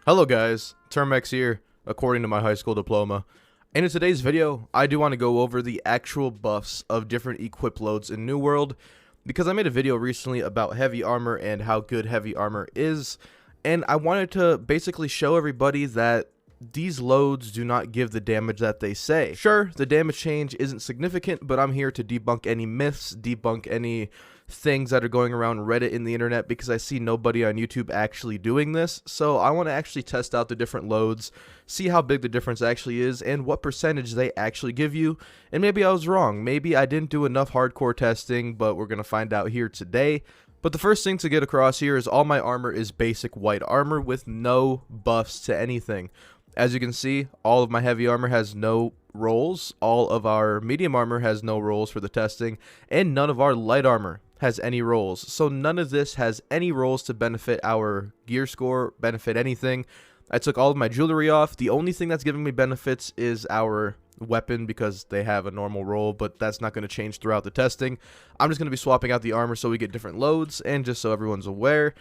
Hello guys, Termex here, according to my high school diploma. And in today's video, I do want to go over the actual buffs of different equip loads in New World, because I made a video recently about heavy armor and how good heavy armor is, and I wanted to basically show everybody that these loads do not give the damage that they say. Sure, the damage change isn't significant, but I'm here to debunk any myths, debunk any things that are going around Reddit in the internet, because I see nobody on YouTube actually doing this. So I want to actually test out the different loads, see how big the difference actually is, and what percentage they actually give you. And maybe I was wrong, maybe I didn't do enough hardcore testing, but we're going to find out here today. But the first thing to get across here is all my armor is basic white armor with no buffs to anything. As you can see, all of my heavy armor has no rolls, all of our medium armor has no rolls for the testing, and none of our light armor has any rolls. So none of this has any rolls to benefit our gear score, benefit anything. I took all of my jewelry off. The only thing that's giving me benefits is our weapon, because they have a normal roll, but that's not going to change throughout the testing. I'm just going to be swapping out the armor so we get different loads, and just so everyone's aware,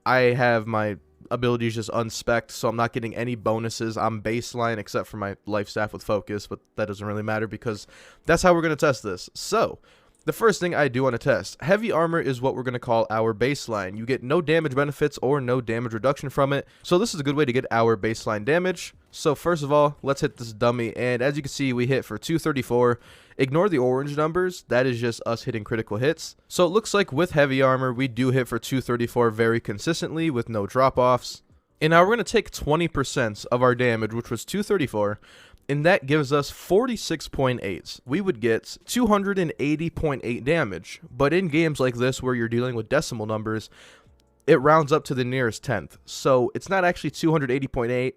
I have my abilities just unspec'd, so I'm not getting any bonuses. I'm baseline except for my life staff with focus, but that doesn't really matter because that's how we're going to test this. So the first thing I do want to test, heavy armor is what we're going to call our baseline. You get no damage benefits or no damage reduction from it, so this is a good way to get our baseline damage. So first of all, let's hit this dummy, and as you can see, we hit for 234. Ignore the orange numbers, that is just us hitting critical hits. So it looks like with heavy armor, we do hit for 234 very consistently with no drop-offs. And now we're going to take 20% of our damage, which was 234, and that gives us 46.8. We would get 280.8 damage, but in games like this where you're dealing with decimal numbers, it rounds up to the nearest tenth. So it's not actually 280.8.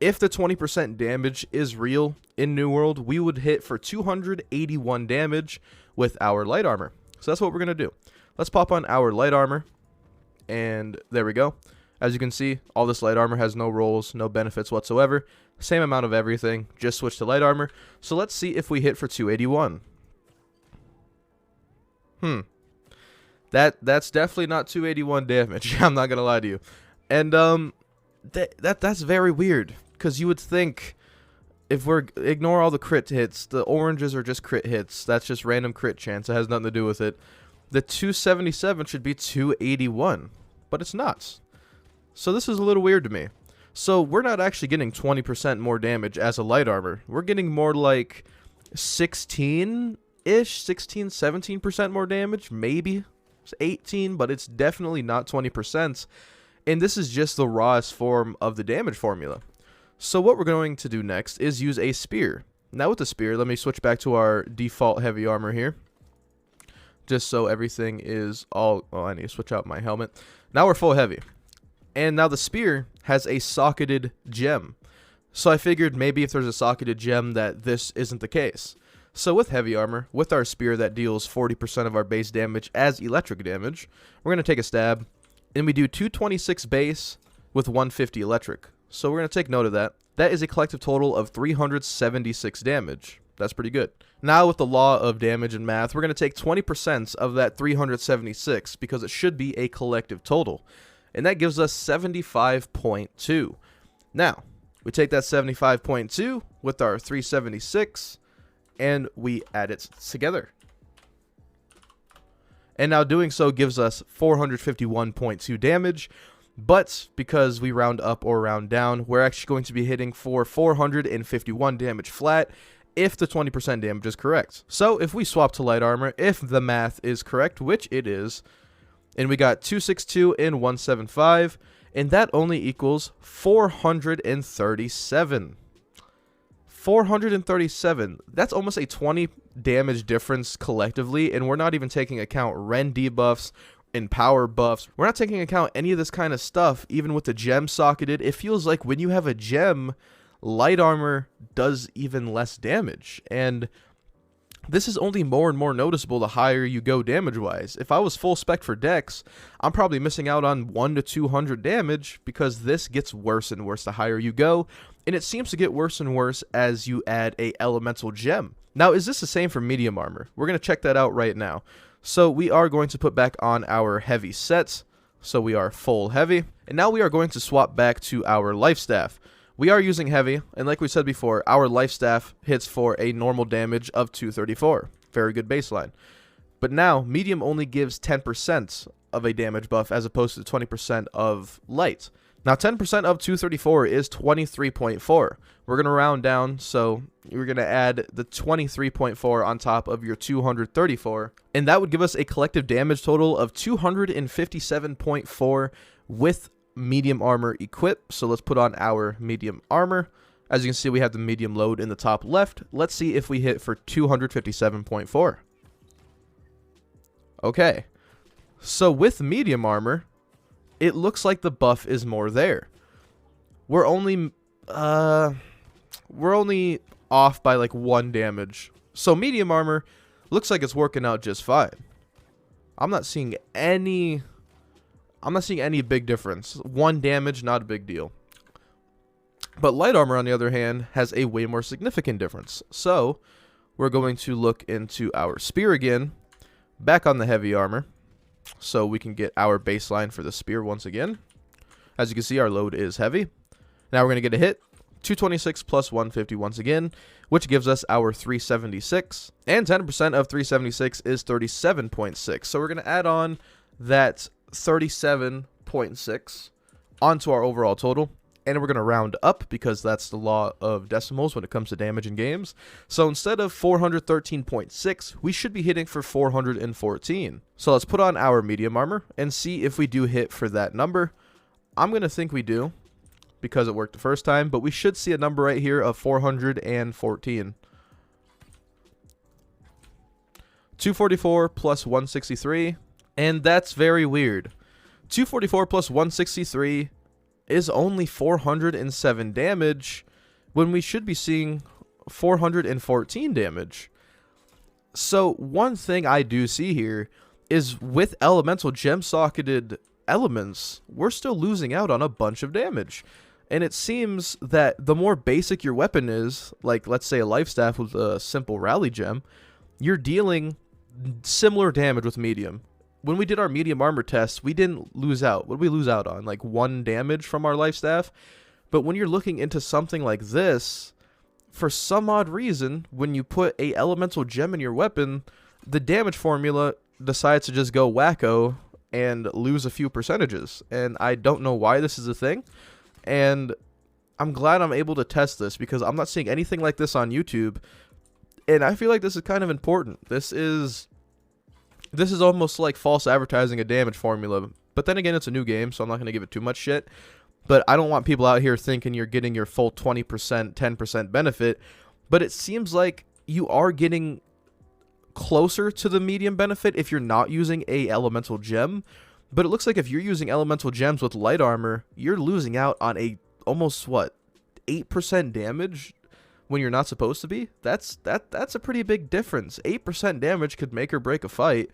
If the 20% damage is real in New World, we would hit for 281 damage with our light armor. So that's what we're going to do. Let's pop on our light armor, and there we go. As you can see, all this light armor has no rolls, no benefits whatsoever. Same amount of everything, just switch to light armor. So let's see if we hit for 281. That's definitely not 281 damage. I'm not going to lie to you. And that's very weird, because you would think if we're ignore all the crit hits, the oranges are just crit hits. That's just random crit chance. It has nothing to do with it. The 277 should be 281, but it's not. So this is a little weird to me. So we're not actually getting 20% more damage as a light armor. We're getting more like 16-ish, 16, 17% more damage, maybe 18, but it's definitely not 20%. And this is just the rawest form of the damage formula. So what we're going to do next is use a spear. Now with the spear, let me switch back to our default heavy armor here, just so everything is all... Oh, I need to switch out my helmet. Now we're full heavy. And now the spear has a socketed gem. So I figured maybe if there's a socketed gem that this isn't the case. So with heavy armor, with our spear that deals 40% of our base damage as electric damage, we're going to take a stab. And we do 226 base with 150 electric. So we're going to take note of that. That is a collective total of 376 damage. That's pretty good. Now with the law of damage and math, we're going to take 20% of that 376 because it should be a collective total. And that gives us 75.2. Now, we take that 75.2 with our 376 and we add it together. And now doing so gives us 451.2 damage, but because we round up or round down, we're actually going to be hitting for 451 damage flat if the 20% damage is correct. So if we swap to light armor, if the math is correct, which it is, and we got 262 and 175, and that only equals 437. 437. That's almost a 20 damage difference collectively, and we're not even taking account Ren debuffs and power buffs. We're not taking account any of this kind of stuff. Even with the gem socketed, it feels like when you have a gem, light armor does even less damage, and this is only more and more noticeable the higher you go damage-wise. If I was full spec for Dex, I'm probably missing out on 1 to 200 damage because this gets worse and worse the higher you go, and it seems to get worse and worse as you add a elemental gem. Now, is this the same for medium armor? We're going to check that out right now. So we are going to put back on our heavy sets. So we are full heavy. And now we are going to swap back to our life staff. We are using heavy, and like we said before, our life staff hits for a normal damage of 234. Very good baseline. But now, medium only gives 10% of a damage buff as opposed to 20% of light. Now, 10% of 234 is 23.4. We're going to round down, so you're going to add the 23.4 on top of your 234, and that would give us a collective damage total of 257.4 with medium armor equipped. So let's put on our medium armor. As you can see, we have the medium load in the top left. Let's see if we hit for 257.4. Okay, so with medium armor, it looks like the buff is more there. We're only off by like 1 damage. So medium armor looks like it's working out just fine. I'm not seeing any big difference. 1 damage, not a big deal. But light armor, on the other hand, has a way more significant difference. So we're going to look into our spear again, back on the heavy armor, so we can get our baseline for the spear once again. As you can see, our load is heavy. Now we're going to get a hit, 226 plus 150 once again, which gives us our 376. And 10% of 376 is 37.6. So we're going to add on that 37.6 onto our overall total. And we're going to round up because that's the law of decimals when it comes to damage in games. So instead of 413.6, we should be hitting for 414. So let's put on our medium armor and see if we do hit for that number. I'm going to think we do because it worked the first time, but we should see a number right here of 414. 244 plus 163, and that's very weird. 244 plus 163 is only 407 damage when we should be seeing 414 damage. So one thing I do see here is with elemental gem socketed elements, we're still losing out on a bunch of damage. And it seems that the more basic your weapon is, like let's say a life staff with a simple rally gem, you're dealing similar damage with medium. When we did our medium armor test, we didn't lose out. What did we lose out on? Like 1 damage from our life staff. But when you're looking into something like this, for some odd reason, when you put a elemental gem in your weapon, the damage formula decides to just go wacko and lose a few percentages. And I don't know why this is a thing. And I'm glad I'm able to test this because I'm not seeing anything like this on YouTube. And I feel like this is kind of important. This is almost like false advertising a damage formula. But then again, it's a new game, so I'm not going to give it too much shit. But I don't want people out here thinking you're getting your full 20%, 10% benefit. But it seems like you are getting closer to the medium benefit if you're not using a elemental gem. But it looks like if you're using elemental gems with light armor, you're losing out on a almost, 8% damage when you're not supposed to be. That's a pretty big difference. 8% damage could make or break a fight,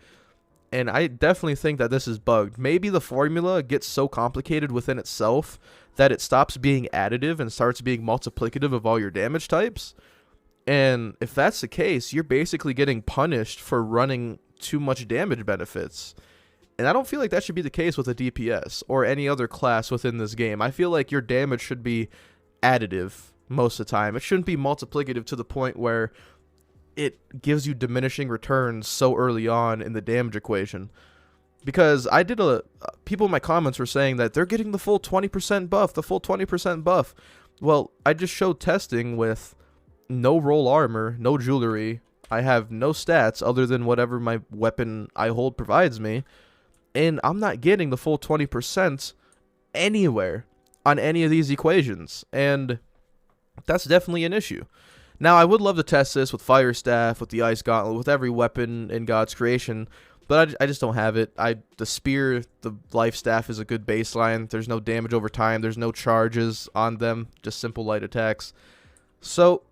and I definitely think that this is bugged. Maybe the formula gets so complicated within itself that it stops being additive and starts being multiplicative of all your damage types. And if that's the case, you're basically getting punished for running too much damage benefits. And I don't feel like that should be the case with a DPS or any other class within this game. I feel like your damage should be additive most of the time. It shouldn't be multiplicative to the point where it gives you diminishing returns so early on in the damage equation. Because I did people in my comments were saying that they're getting the full 20% buff, the full 20% buff. Well, I just showed testing with no roll armor, no jewelry. I have no stats other than whatever my weapon I hold provides me. And I'm not getting the full 20% anywhere on any of these equations. And that's definitely an issue. Now, I would love to test this with Fire Staff, with the Ice Gauntlet, with every weapon in God's creation, but I just don't have it. The Spear, the Life Staff is a good baseline. There's no damage over time. There's no charges on them, just simple light attacks. So,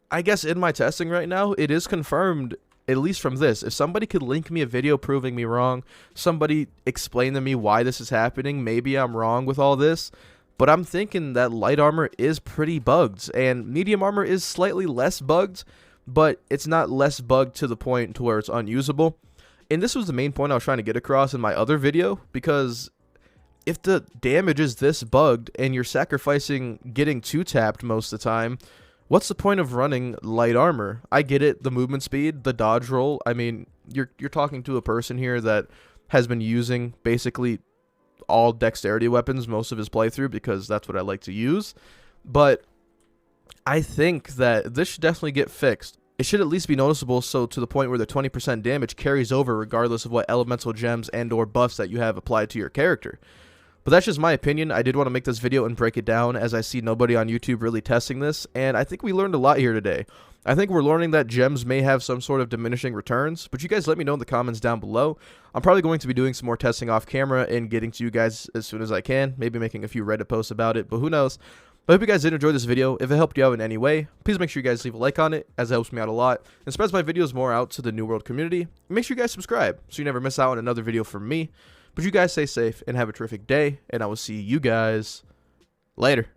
I guess in my testing right now, it is confirmed, at least from this. If somebody could link me a video proving me wrong, somebody explain to me why this is happening, maybe I'm wrong with all this. But I'm thinking that light armor is pretty bugged, and medium armor is slightly less bugged, but it's not less bugged to the point to where it's unusable. And this was the main point I was trying to get across in my other video, because if the damage is this bugged and you're sacrificing getting 2-tapped most of the time, what's the point of running light armor? I get it, the movement speed, the dodge roll. I mean, you're talking to a person here that has been using basically all dexterity weapons most of his playthrough, because that's what I like to use. But I think that this should definitely get fixed. It should at least be noticeable, so to the point where the 20% damage carries over regardless of what elemental gems and or buffs that you have applied to your character. But that's just my opinion. I did want to make this video and break it down, as I see nobody on YouTube really testing this, and I think we learned a lot here today. I think we're learning that gems may have some sort of diminishing returns, but you guys let me know in the comments down below. I'm probably going to be doing some more testing off camera and getting to you guys as soon as I can, maybe making a few Reddit posts about it, but who knows. But I hope you guys did enjoy this video. If it helped you out in any way, please make sure you guys leave a like on it, as it helps me out a lot and spreads my videos more out to the New World community. And make sure you guys subscribe so you never miss out on another video from me. But you guys stay safe and have a terrific day, and I will see you guys later.